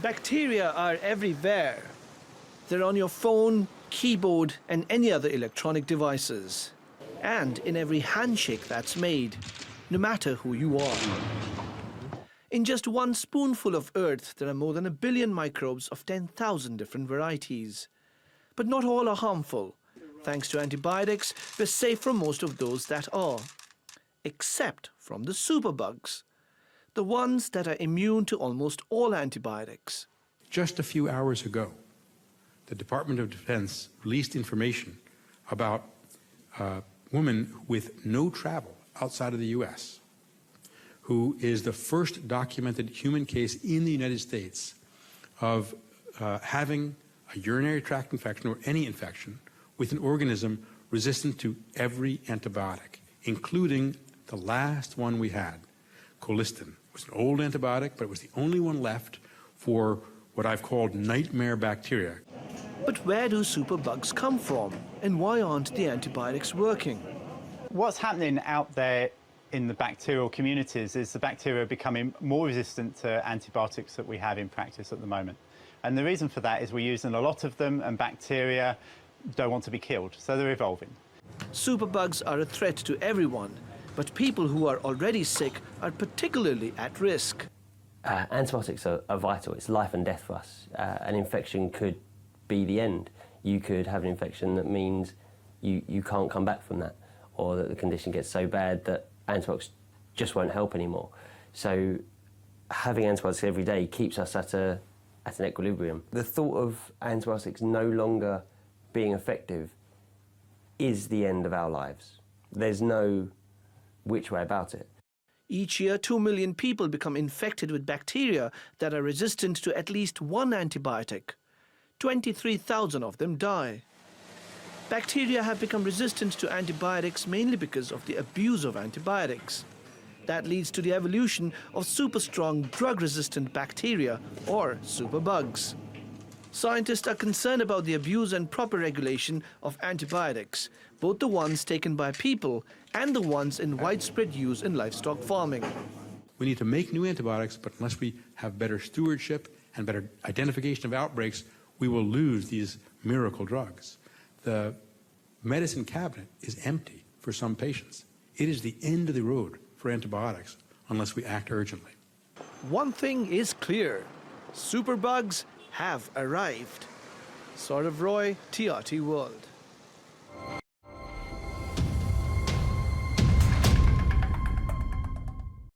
Bacteria are everywhere. They're on your phone, keyboard, and any other electronic devices. And in every handshake that's made, no matter who you are. In just one spoonful of earth, there are more than 1 billion microbes of 10,000 different varieties. But not all are harmful. Thanks to antibiotics, we're safe from most of those that are. Except from the superbugs, the ones that are immune to almost all antibiotics. Just a few hours ago, the Department of Defense released information about a woman with no travel outside of the U.S., who is the first documented human case in the United States of having a urinary tract infection or any infection with an organism resistant to every antibiotic, including the last one we had, colistin. It was an old antibiotic, but it was the only one left for what I've called nightmare bacteria. But where do superbugs come from, and why aren't the antibiotics working? What's happening out there in the bacterial communities is the bacteria are becoming more resistant to antibiotics that we have in practice at the moment. And the reason for that is we're using a lot of them, and bacteria don't want to be killed, so they're evolving. Superbugs are a threat to everyone, but people who are already sick are particularly at risk. Antibiotics are vital. It's life and death for us. An infection could be the end. You could have an infection that means you can't come back from that, or that the condition gets so bad that antibiotics just won't help anymore. So having antibiotics every day keeps us at an equilibrium. The thought of antibiotics no longer being effective is the end of our lives. There's no which way about it. Each year, 2 million people become infected with bacteria that are resistant to at least one antibiotic. 23,000 of them die. Bacteria have become resistant to antibiotics mainly because of the abuse of antibiotics. That leads to the evolution of super-strong drug-resistant bacteria, or superbugs. Scientists are concerned about the abuse and proper regulation of antibiotics, both the ones taken by people and the ones in widespread use in livestock farming. We need to make new antibiotics, but unless we have better stewardship and better identification of outbreaks, we will lose these miracle drugs. The medicine cabinet is empty for some patients. It is the end of the road for antibiotics unless we act urgently. One thing is clear: superbugs have arrived. Sourav Roy, TRT World.